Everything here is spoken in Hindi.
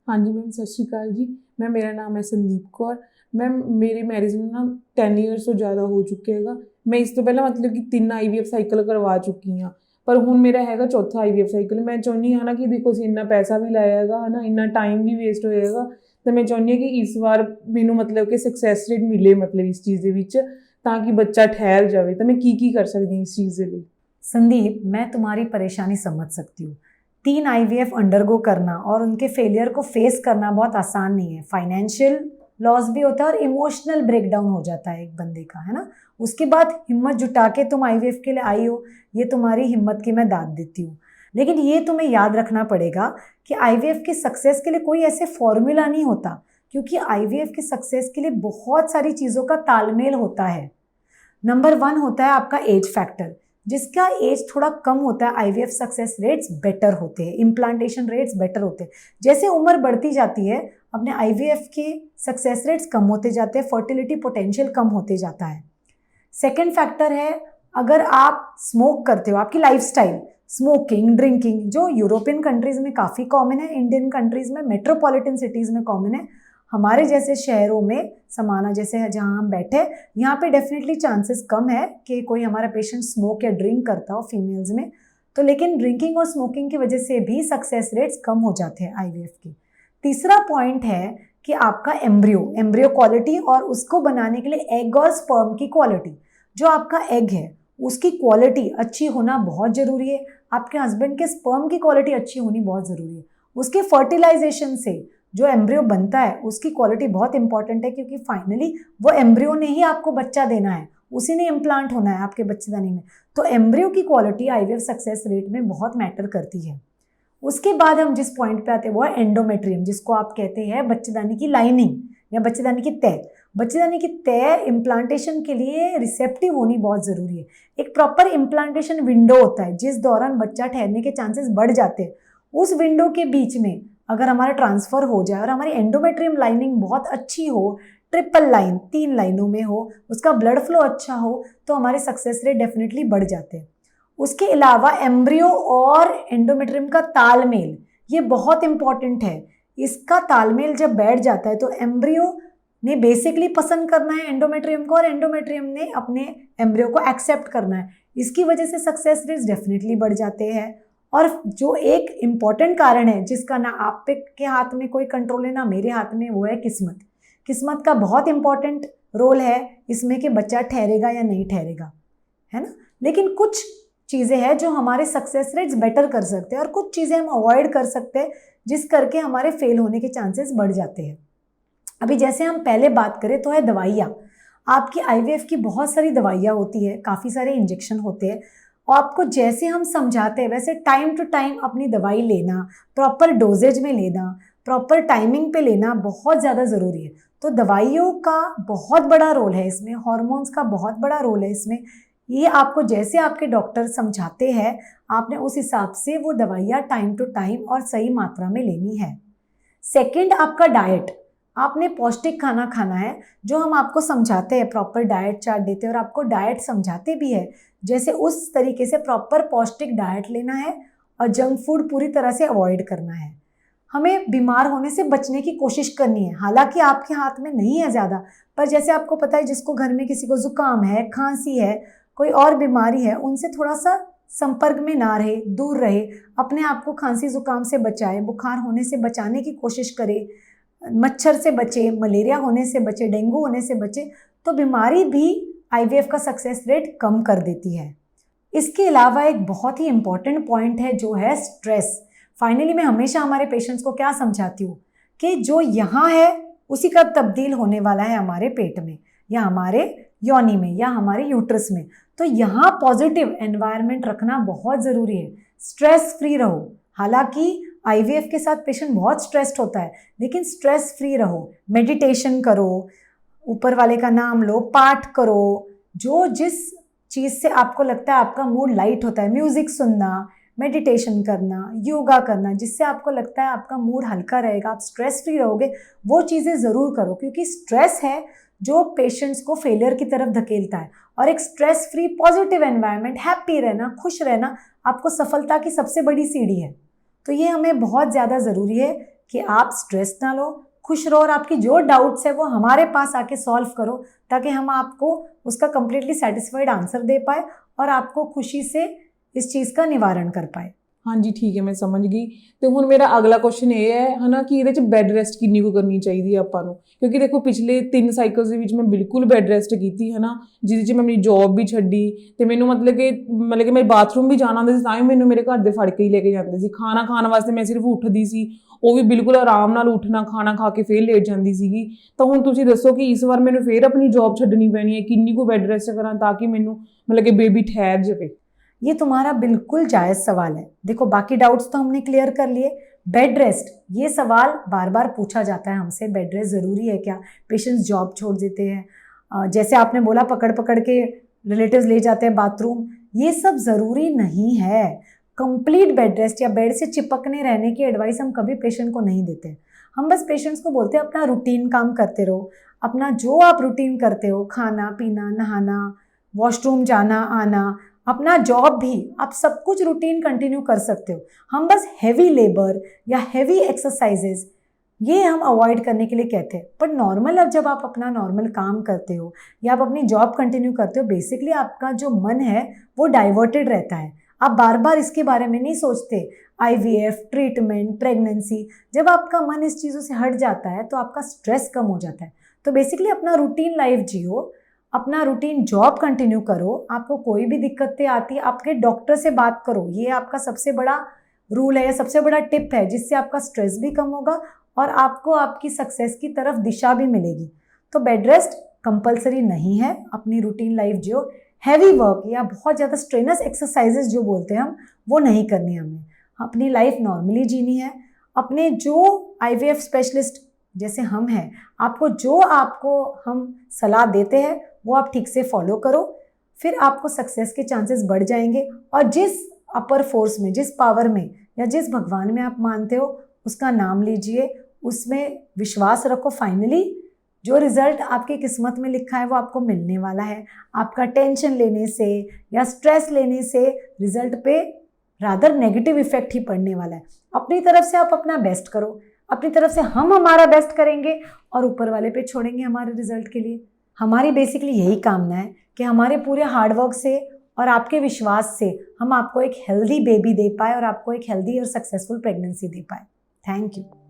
हाँ जी मैम, सत श्री अकाल जी। मैम मेरा नाम है संदीप कौर। मैम मेरी मैरिज ਨੂੰ ਨਾ 10 ਈਅਰਸ ਤੋਂ ਜ਼ਿਆਦਾ ਹੋ ਚੁੱਕੇ ਹੈਗਾ। ਮੈਂ ਇਸ ਤੋਂ ਪਹਿਲਾਂ ਮਤਲਬ ਕਿ 3 IVF ਸਾਈਕਲ ਕਰਵਾ ਚੁੱਕੀ ਹਾਂ, ਪਰ ਹੁਣ ਮੇਰਾ ਹੈਗਾ ਚੌਥਾ IVF ਸਾਈਕਲ। ਮੈਂ ਚਾਹੁੰਦੀ ਹਾਂ ਨਾ ਕਿ ਦੇਖੋ ਅਸੀਂ ਇੰਨਾ ਪੈਸਾ ਵੀ ਲਾਇਆ ਹੈਗਾ ਹੈ ਨਾ, ਇੰਨਾ ਟਾਈਮ ਵੀ ਵੇਸਟ ਹੋਏਗਾ, ਤਾਂ ਮੈਂ ਚਾਹੁੰਦੀ ਹਾਂ ਕਿ ਇਸ ਵਾਰ ਮੈਨੂੰ ਮਤਲਬ ਕਿ ਸਕਸੈਸ ਰੇਟ ਮਿਲੇ ਮਤਲਬ ਇਸ ਚੀਜ਼ ਦੇ ਵਿੱਚ, ਤਾਂ कि बच्चा ठहर जाए। तो मैं की कर सकती हूँ इस चीज़ के लिए? संदीप, मैं तुम्हारी परेशानी समझ सकती हूँ। 3 IVF अंडरगो करना और उनके फेलियर को फेस करना बहुत आसान नहीं है। फाइनेंशियल लॉस भी होता है और इमोशनल ब्रेकडाउन हो जाता है एक बंदे का, है ना। उसके बाद हिम्मत जुटा के तुम IVF के लिए आई हो, ये तुम्हारी हिम्मत की मैं दाद देती हूँ। लेकिन ये तुम्हें याद रखना पड़ेगा कि IVF की सक्सेस के लिए कोई ऐसे फॉर्मूला नहीं होता, क्योंकि IVF की सक्सेस के लिए बहुत सारी चीज़ों का तालमेल होता है। नंबर 1 होता है आपका एज फैक्टर। जिसका एज थोड़ा कम होता है IVF सक्सेस रेट्स बेटर होते हैं, इम्प्लांटेशन रेट्स बेटर होते हैं। जैसे उम्र बढ़ती जाती है अपने IVF के सक्सेस रेट्स कम होते जाते हैं, फर्टिलिटी पोटेंशियल कम होते जाता है। सेकेंड फैक्टर है, अगर आप स्मोक करते हो, आपकी लाइफस्टाइल, स्मोकिंग, ड्रिंकिंग, जो यूरोपियन कंट्रीज़ में काफ़ी कॉमन है, इंडियन कंट्रीज़ में, मेट्रोपॉलिटन सिटीज़ में कॉमन है, हमारे जैसे शहरों में, समाना जैसे है जहाँ हम बैठे, यहाँ पे डेफिनेटली चांसेस कम है कि कोई हमारा पेशेंट स्मोक या ड्रिंक करता हो फीमेल्स में। तो लेकिन ड्रिंकिंग और स्मोकिंग की वजह से भी सक्सेस रेट्स कम हो जाते हैं IVF की। तीसरा पॉइंट है कि आपका एम्ब्रियो क्वालिटी और उसको बनाने के लिए एग और स्पर्म की क्वालिटी, जो आपका एग है उसकी क्वालिटी अच्छी होना बहुत ज़रूरी है। आपके हस्बैंड के स्पर्म की क्वालिटी अच्छी होनी बहुत ज़रूरी है। उसके फर्टिलाइजेशन से जो एम्ब्रियो बनता है उसकी क्वालिटी बहुत इंपॉर्टेंट है, क्योंकि फाइनली वो एम्ब्रियो ने ही आपको बच्चा देना है, उसी ने इम्प्लांट होना है आपके बच्चेदानी में। तो एम्ब्रियो की क्वालिटी IVF सक्सेस रेट में बहुत मैटर करती है। उसके बाद हम जिस पॉइंट पे आते हैं वो है एंडोमेट्रियम, जिसको आप कहते हैं बच्चेदानी की लाइनिंग या बच्चेदानी की तय। बच्चेदानी की तय इम्प्लांटेशन के लिए रिसेप्टिव होनी बहुत ज़रूरी है। एक प्रॉपर इम्प्लांटेशन विंडो होता है जिस दौरान बच्चा ठहरने के चांसेस बढ़ जाते हैं। उस विंडो के बीच में अगर हमारा ट्रांसफ़र हो जाए और हमारी एंडोमेट्रियम लाइनिंग बहुत अच्छी हो, ट्रिपल लाइन 3 लाइनों में हो, उसका ब्लड फ्लो अच्छा हो, तो हमारे सक्सेस रेट डेफिनेटली बढ़ जाते हैं। उसके अलावा एम्ब्रियो और एंडोमेट्रियम का तालमेल, ये बहुत इंपॉर्टेंट है। इसका तालमेल जब बैठ जाता है तो एम्ब्रियो ने बेसिकली पसंद करना है एंडोमेट्रियम को, और एंडोमेट्रियम ने अपने एम्ब्रियो को एक्सेप्ट करना है। इसकी वजह से सक्सेस रेट्स डेफिनेटली बढ़ जाते हैं। और जो एक इम्पॉर्टेंट कारण है जिसका ना आप के हाथ में कोई कंट्रोल है ना मेरे हाथ में, वो है किस्मत। किस्मत का बहुत इम्पॉर्टेंट रोल है इसमें कि बच्चा ठहरेगा या नहीं ठहरेगा, है ना। लेकिन कुछ चीज़ें हैं जो हमारे सक्सेस रेट्स बेटर कर सकते हैं और कुछ चीज़ें हम अवॉइड कर सकते हैं जिस करके हमारे फेल होने के चांसेस बढ़ जाते हैं। अभी जैसे हम पहले बात करें तो है दवाइयाँ। आपकी IVF की बहुत सारी दवाइयाँ होती है, काफ़ी सारे इंजेक्शन होते हैं, और आपको जैसे हम समझाते हैं वैसे टाइम टू टाइम अपनी दवाई लेना, प्रॉपर डोजेज में लेना, प्रॉपर टाइमिंग पे लेना बहुत ज़्यादा ज़रूरी है। तो दवाइयों का बहुत बड़ा रोल है इसमें, हार्मोन्स का बहुत बड़ा रोल है इसमें। ये आपको जैसे आपके डॉक्टर समझाते हैं, आपने उस हिसाब से वो दवाइयाँ टाइम टू टाइम और सही मात्रा में लेनी है। सेकेंड, आपका डाइट, आपने पौष्टिक खाना खाना है, जो हम आपको समझाते हैं, प्रॉपर डाइट चार्ट देते हैं और आपको डाइट समझाते भी है, जैसे उस तरीके से प्रॉपर पौष्टिक डाइट लेना है और जंक फूड पूरी तरह से अवॉइड करना है। हमें बीमार होने से बचने की कोशिश करनी है, हालांकि आपके हाथ में नहीं है ज़्यादा, पर जैसे आपको पता है जिसको घर में किसी को ज़ुकाम है, खांसी है, कोई और बीमारी है, उनसे थोड़ा सा संपर्क में ना रहे, दूर रहे, अपने आप को खांसी ज़ुकाम से बचाए, बुखार होने से बचाने की कोशिश करे, मच्छर से बचे, मलेरिया होने से बचे, डेंगू होने से बचे, तो बीमारी भी IVF का सक्सेस रेट कम कर देती है। इसके अलावा एक बहुत ही इम्पॉर्टेंट पॉइंट है जो है स्ट्रेस। फाइनली मैं हमेशा हमारे पेशेंट्स को क्या समझाती हूँ कि जो यहाँ है उसी का तब्दील होने वाला है हमारे पेट में या हमारे योनि में या हमारे यूट्रस में। तो यहाँ पॉजिटिव एनवायरनमेंट रखना बहुत ज़रूरी है। स्ट्रेस फ्री रहो। हालांकि IVF के साथ पेशेंट बहुत स्ट्रेस्ड होता है, लेकिन स्ट्रेस फ्री रहो, मेडिटेशन करो, ऊपर वाले का नाम लो, पाठ करो, जो जिस चीज़ से आपको लगता है आपका मूड लाइट होता है, म्यूज़िक सुनना, मेडिटेशन करना, योगा करना, जिससे आपको लगता है आपका मूड हल्का रहेगा, आप स्ट्रेस फ्री रहोगे, वो चीज़ें ज़रूर करो, क्योंकि स्ट्रेस है जो पेशेंट्स को फेलियर की तरफ धकेलता है। और एक stress free positive environment, happy रहना, खुश रहना आपको सफलता की सबसे बड़ी सीढ़ी है। तो ये हमें बहुत ज़्यादा ज़रूरी है कि आप स्ट्रेस ना लो, खुश रहो और आपकी जो डाउट्स है वो हमारे पास आके सॉल्व करो, ताकि हम आपको उसका कंप्लीटली सेटिस्फाइड आंसर दे पाए और आपको खुशी से इस चीज़ का निवारण कर पाए। हाँ जी ठीक है, मैं समਝ गई। ਤੇ ਹੁਣ ਮੇਰਾ ਅਗਲਾ ਕੁਐਸਚਨ ਇਹ ਹੈ ਹਨਾ ਕਿ ਇਹਦੇ ਚ ਬੈੱਡ ਰੈਸਟ ਕਿੰਨੀ ਕੁ ਕਰਨੀ ਚਾਹੀਦੀ ਹੈ ਆਪਾਂ ਨੂੰ, ਕਿਉਂਕਿ ਦੇਖੋ ਪਿਛਲੇ 3 ਸਾਈਕਲਸ ਦੇ ਵਿੱਚ ਮੈਂ ਬਿਲਕੁਲ ਬੈੱਡ ਰੈਸਟ ਕੀਤੀ ਹੈ ਨਾ, ਜਿਹਦੇ ਚ ਮੈਂ ਆਪਣੀ ਜੌਬ ਵੀ ਛੱਡੀ ਤੇ ਮੈਨੂੰ ਮਤਲਬ ਕਿ ਮੈਂ ਬਾਥਰੂਮ ਵੀ ਜਾਣਾ ਹੁੰਦਾ ਸੀ ਤਾਂ ਵੀ ਮੈਨੂੰ ਮੇਰੇ ਘਰ ਦੇ ਫੜ ਕੇ ਹੀ ਲੈ ਕੇ ਜਾਂਦੇ ਸੀ। ਖਾਣਾ ਖਾਣ ਵਾਸਤੇ ਮੈਂ ਸਿਰਫ ਉੱਠਦੀ ਸੀ, ਉਹ ਵੀ ਬਿਲਕੁਲ ਆਰਾਮ ਨਾਲ ਉੱਠਣਾ, ਖਾਣਾ ਖਾ ਕੇ ਫੇਰ ਲੇਟ ਜਾਂਦੀ ਸੀਗੀ। ਤਾਂ ਹੁਣ ਤੁਸੀਂ ਦੱਸੋ ਕਿ ਇਸ ਵਾਰ ਮੈਨੂੰ ਫੇਰ ਆਪਣੀ ਜੌਬ ਛੱਡਣੀ ਪੈਣੀ ਹੈ, ਕਿੰਨੀ ਕੁ ਬੈੱਡ ਰੈਸਟ ਕਰਾਂ ਤਾਂ ਕਿ ਮੈਨੂੰ ਮਤਲਬ ਕਿ ਬੇਬੀ ਠਹਿਰ ਜਾਵੇ। ये तुम्हारा बिल्कुल जायज़ सवाल है। देखो बाकी डाउट्स तो हमने क्लियर कर लिए। बेड रेस्ट, ये सवाल बार बार पूछा जाता है हमसे, बेड रेस्ट ज़रूरी है क्या, पेशेंट्स जॉब छोड़ देते हैं, जैसे आपने बोला पकड़ पकड़ के रिलेटिव्स ले जाते हैं बाथरूम, ये सब ज़रूरी नहीं है। कंप्लीट बेड रेस्ट या बेड से चिपकने रहने की एडवाइस हम कभी पेशेंट को नहीं देते। हम बस पेशेंट्स को बोलते हैं अपना रूटीन काम करते रहो, अपना जो आप रूटीन करते हो, खाना पीना, नहाना, वॉशरूम जाना आना, अपना जॉब भी, आप सब कुछ रूटीन कंटिन्यू कर सकते हो। हम बस हैवी लेबर या हैवी एक्सरसाइजेज ये हम अवॉइड करने के लिए कहते हैं। पर नॉर्मल, अब जब आप अपना नॉर्मल काम करते हो या आप अपनी जॉब कंटिन्यू करते हो, बेसिकली आपका जो मन है वो डाइवर्टेड रहता है। आप बार बार इसके बारे में नहीं सोचते, IVF, ट्रीटमेंट, प्रेगनेंसी। जब आपका मन इस चीज़ों से हट जाता है तो आपका स्ट्रेस कम हो जाता है। तो बेसिकली अपना रूटीन लाइफ जियो, अपना रूटीन जॉब कंटिन्यू करो। आपको कोई भी दिक्कतें आती है, आपके डॉक्टर से बात करो, ये आपका सबसे बड़ा रूल है या सबसे बड़ा टिप है, जिससे आपका स्ट्रेस भी कम होगा और आपको आपकी सक्सेस की तरफ दिशा भी मिलेगी। तो बेड रेस्ट कंपलसरी नहीं है, अपनी रूटीन लाइफ जियो। हैवी वर्क या बहुत ज़्यादा स्ट्रेनस एक्सरसाइजेज जो बोलते हैं हम, वो नहीं करनी हमें। अपनी लाइफ नॉर्मली जीनी है। अपने जो IVF स्पेशलिस्ट जैसे हम हैं, आपको हम सलाह देते हैं वो आप ठीक से फॉलो करो, फिर आपको सक्सेस के चांसेस बढ़ जाएंगे। और जिस अपर फोर्स में, जिस पावर में या जिस भगवान में आप मानते हो, उसका नाम लीजिए, उसमें विश्वास रखो। फाइनली जो रिजल्ट आपकी किस्मत में लिखा है वो आपको मिलने वाला है। आपका टेंशन लेने से या स्ट्रेस लेने से रिजल्ट पे रादर नेगेटिव इफेक्ट ही पड़ने वाला है। अपनी तरफ से आप अपना बेस्ट करो, अपनी तरफ से हम हमारा बेस्ट करेंगे और ऊपर वाले पे छोड़ेंगे हमारे रिजल्ट के लिए। हमारी बेसिकली यही कामना है कि हमारे पूरे हार्डवर्क से और आपके विश्वास से हम आपको एक हेल्दी बेबी दे पाए और आपको एक हेल्दी और सक्सेसफुल प्रेगनेंसी दे पाए। Thank you.